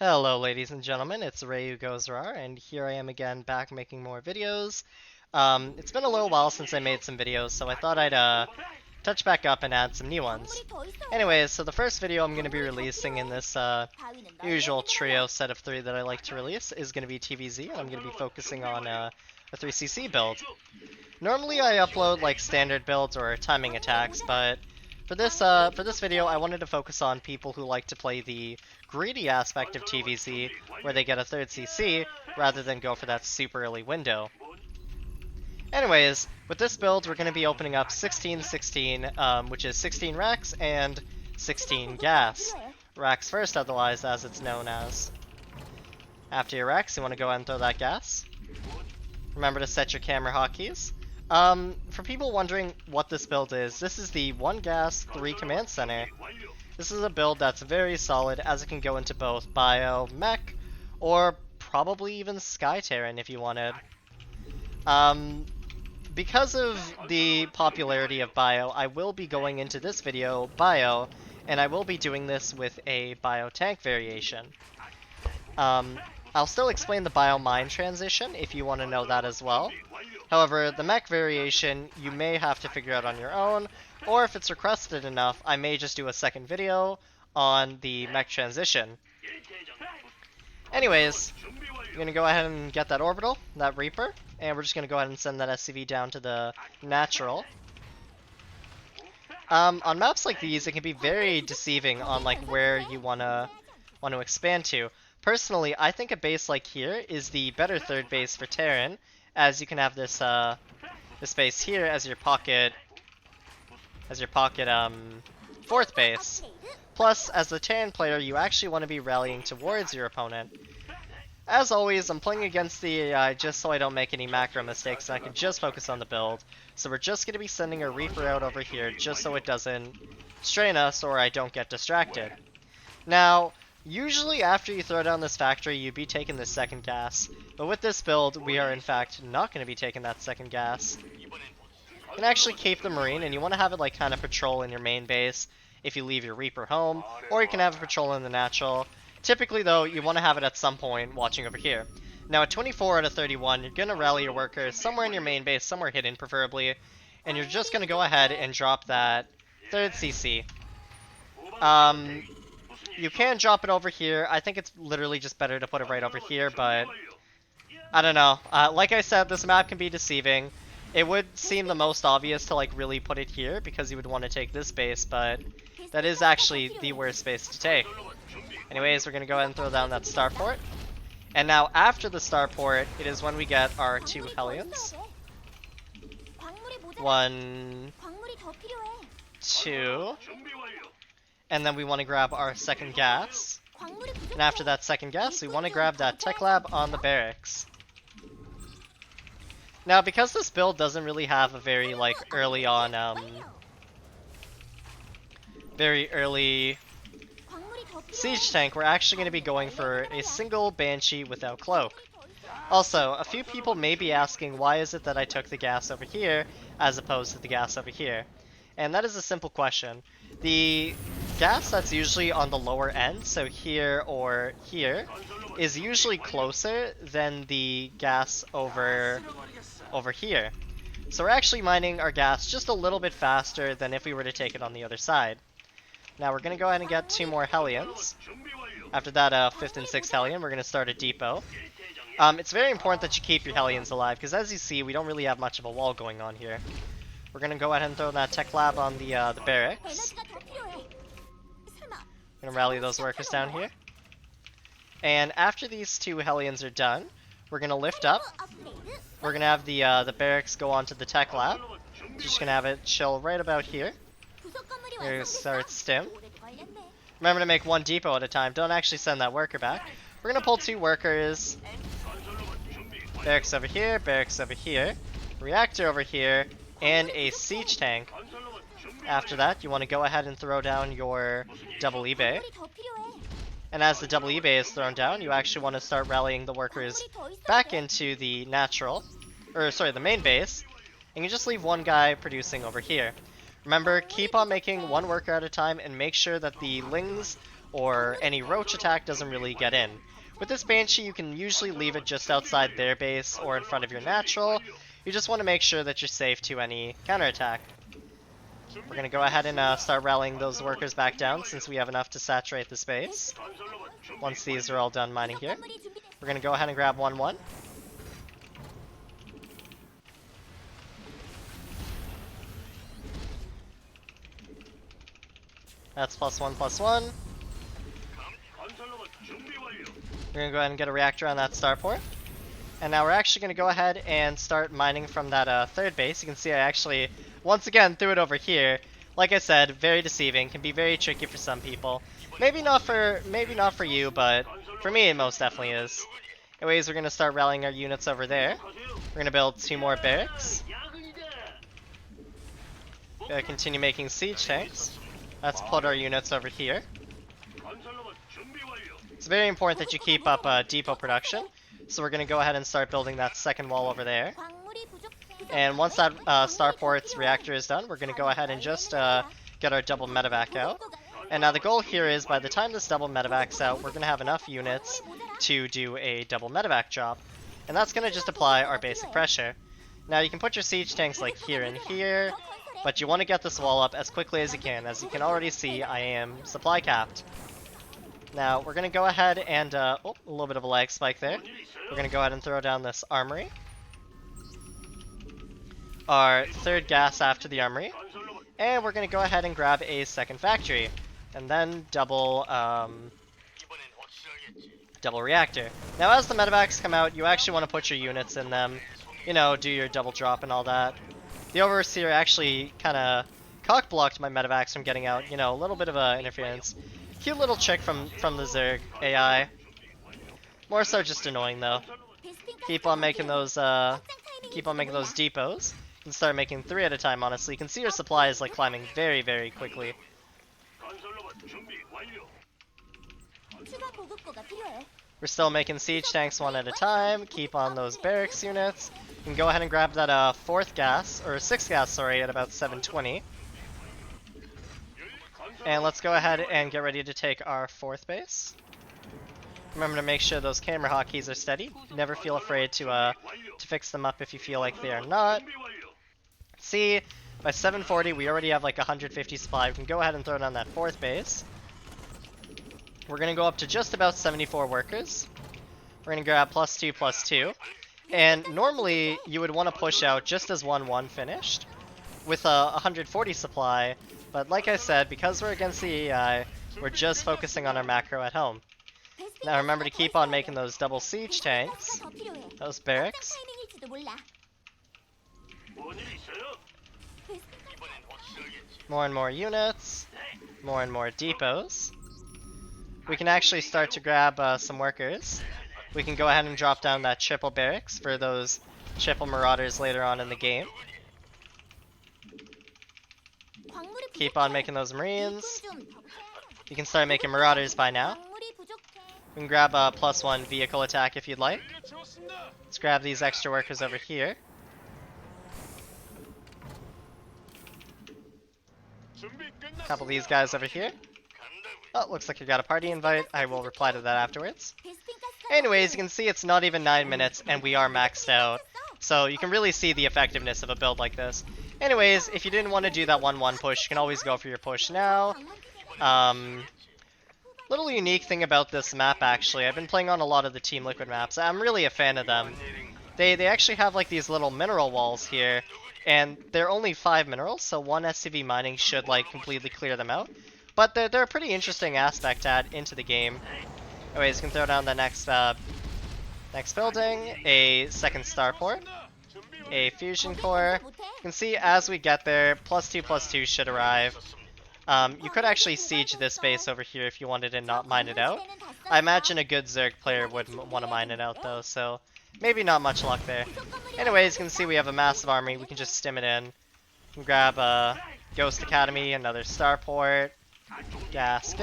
Hello ladies and gentlemen, it's Ryu Goes Rar, and here I am again back making more videos. It's been a little while since I made some videos, so I thought I'd touch back up and add some new ones. Anyways, so the first video I'm going to be releasing in this usual trio set of 3 that I like to release is going to be TvZ, and I'm going to be focusing on a 3cc build. Normally I upload like standard builds or timing attacks, but for this video I wanted to focus on people who like to play the greedy aspect of TvZ, where they get a 3rd CC, rather than go for that super early window. Anyways, with this build we're going to be opening up 16-16, which is 16 racks and 16 gas. Racks first, otherwise as it's known as. After your racks, you want to go ahead and throw that gas. Remember to set your camera hotkeys. For people wondering what this build is, this is the 1Gas3 Command Center. This is a build that's very solid, as it can go into both Bio, Mech, or probably even Sky Terran if you wanted. Because of the popularity of Bio, I will be going into this video Bio, and I will be doing this with a Bio tank variation. I'll still explain the Bio mine transition if you want to know that as well. However, the mech variation you may have to figure out on your own, or if it's requested enough, I may just do a second video on the mech transition. Anyways, I'm going to go ahead and get that orbital, that Reaper, and we're just going to go ahead and send that SCV down to the natural. On maps like these, it can be very deceiving on like where you want to expand to. Personally, I think a base like here is the better 3rd base for Terran, as you can have this this base here as your pocket 4th base. Plus, as the Terran player, you actually want to be rallying towards your opponent. As always, I'm playing against the AI just so I don't make any macro mistakes and I can just focus on the build. So we're just going to be sending a Reaper out over here just so it doesn't strain us or I don't get distracted. Now, usually after you throw down this factory, you'd be taking the 2nd gas. But with this build, we are in fact not going to be taking that 2nd gas. You can actually keep the Marine, and you want to have it like kind of patrol in your main base if you leave your Reaper home, or you can have it patrol in the natural. Typically though, you want to have it at some point watching over here. Now at 24 out of 31, you're going to rally your workers somewhere in your main base, somewhere hidden preferably, and you're just going to go ahead and drop that 3rd CC. You can drop it over here. I think it's literally just better to put it right over here, but I don't know. Like I said, this map can be deceiving. It would seem the most obvious to like really put it here because you would want to take this base, but that is actually the worst base to take. Anyways, we're going to go ahead and throw down that starport. And now after the starport, it is when we get our 2 Hellions. 1, 2, and then we want to grab our 2nd gas. And after that 2nd gas, we want to grab that tech lab on the barracks. Now, because this build doesn't really have a very like early on, very early siege tank, we're actually going to be going for a single Banshee without cloak. Also, a few people may be asking why is it that I took the gas over here as opposed to the gas over here. And that is a simple question. The gas that's usually on the lower end, so here or here, is usually closer than the gas over here. So we're actually mining our gas just a little bit faster than if we were to take it on the other side. Now we're going to go ahead and get 2 more Hellions. After that 5th and 6th Hellion, we're going to start a depot. It's very important that you keep your Hellions alive, because as you see, we don't really have much of a wall going on here. We're going to go ahead and throw that tech lab on the barracks. Going to rally those workers down here. And after these 2 Hellions are done, we're going to lift up. We're going to have the barracks go onto the tech lab. Just going to have it chill right about here. We're going to start stim. Remember to make 1 depot at a time. Don't actually send that worker back. We're going to pull 2 workers. Barracks over here, barracks over here. Reactor over here, and a siege tank. After that, you want to go ahead and throw down your double eBay. And as the double eBay is thrown down, you actually want to start rallying the workers back into the natural, or sorry, the main base, and you just leave 1 guy producing over here. Remember, keep on making 1 worker at a time and make sure that the lings or any roach attack doesn't really get in. With this Banshee, you can usually leave it just outside their base or in front of your natural. You just want to make sure that you're safe to any counterattack. We're going to go ahead and start rallying those workers back down since we have enough to saturate the space. Once these are all done mining here, we're going to go ahead and grab 1-1. That's +1/+1. We're going to go ahead and get a reactor on that starport. And now we're actually going to go ahead and start mining from that third base. You can see I actually, once again, threw it over here. Like I said, very deceiving, can be very tricky for some people. Maybe not for you, but for me it most definitely is. Anyways, we're going to start rallying our units over there. We're going to build 2 more barracks. Gonna continue making siege tanks. Let's put our units over here. It's very important that you keep up depot production. So we're going to go ahead and start building that second wall over there. And once that starport's reactor is done, we're going to go ahead and just get our double medevac out. And now the goal here is by the time this double medevac's out, we're going to have enough units to do a double medevac job. And that's going to just apply our basic pressure. Now you can put your siege tanks like here and here, but you want to get this wall up as quickly as you can. As you can already see, I am supply capped. Now we're going to go ahead and, oh, a little bit of a lag spike there. We're going to go ahead and throw down this armory. Our third gas after the armory. And we're going to go ahead and grab a second factory. And then double reactor. Now as the medevacs come out, you actually want to put your units in them. You know, do your double drop and all that. The Overseer actually kind of cock-blocked my medevacs from getting out. You know, a little bit of interference. Cute little trick from the Zerg AI. More so just annoying though. Keep on making those depots. You can start making 3 at a time, honestly. You can see your supply is like climbing very, very quickly. We're still making siege tanks 1 at a time. Keep on those barracks units. You can go ahead and grab that 4th gas, or 6th gas, sorry, at about 720. And let's go ahead and get ready to take our 4th base. Remember to make sure those camera hotkeys are steady. Never feel afraid to fix them up if you feel like they are not. See, by 740 we already have like 150 supply. We can go ahead and throw down that 4th base. We're going to go up to just about 74 workers. We're going to grab +2/+2. And normally you would want to push out just as 1-1 finished with a 140 supply. But like I said, because we're against the AI, we're just focusing on our macro at home. Now remember to keep on making those double siege tanks, those barracks. More and more units, more and more depots. We can actually start to grab some workers. We can go ahead and drop down that triple barracks for those triple marauders later on in the game. Keep on making those marines. You can start making marauders by now. We can grab a +1 vehicle attack if you'd like. Let's grab these extra workers over here. A couple of these guys over here. Oh, looks like you got a party invite. I will reply to that afterwards. Anyways, you can see it's not even 9 minutes and we are maxed out. So you can really see the effectiveness of a build like this. Anyways, if you didn't want to do that 1-1 push, you can always go for your push now. Little unique thing about this map actually, I've been playing on a lot of the Team Liquid maps. I'm really a fan of them. They actually have like these little mineral walls here, and they're only 5 minerals, so 1 SCV mining should like completely clear them out. But they're a pretty interesting aspect to add into the game. Anyways, you can throw down the next building, a second starport, a fusion core. You can see as we get there, +2/+2 should arrive. You could actually siege this base over here if you wanted to not mine it out. I imagine a good Zerg player would want to mine it out though, so maybe not much luck there. Anyways, you can see we have a massive army. We can just stim it in. We can grab a Ghost Academy, another starport, gas.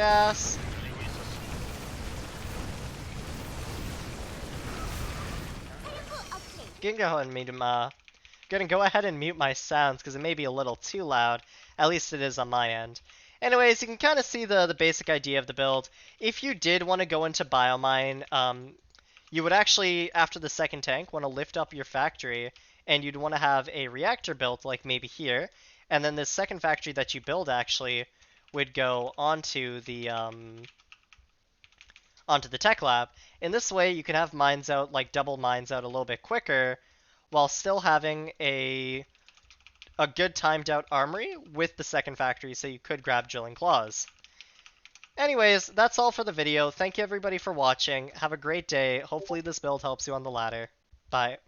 Gonna go ahead and mute my sounds because it may be a little too loud. At least it is on my end. Anyways, you can kind of see the basic idea of the build. If you did want to go into Biomine, you would actually, after the second tank, want to lift up your factory, and you'd want to have a reactor built, like maybe here, and then this second factory that you build actually would go onto the tech lab. In this way, you can have mines out, like double mines out a little bit quicker, while still having a good timed out armory with the second factory, so you could grab drilling claws. Anyways, that's all for the video. Thank you everybody for watching. Have a great day. Hopefully this build helps you on the ladder. Bye.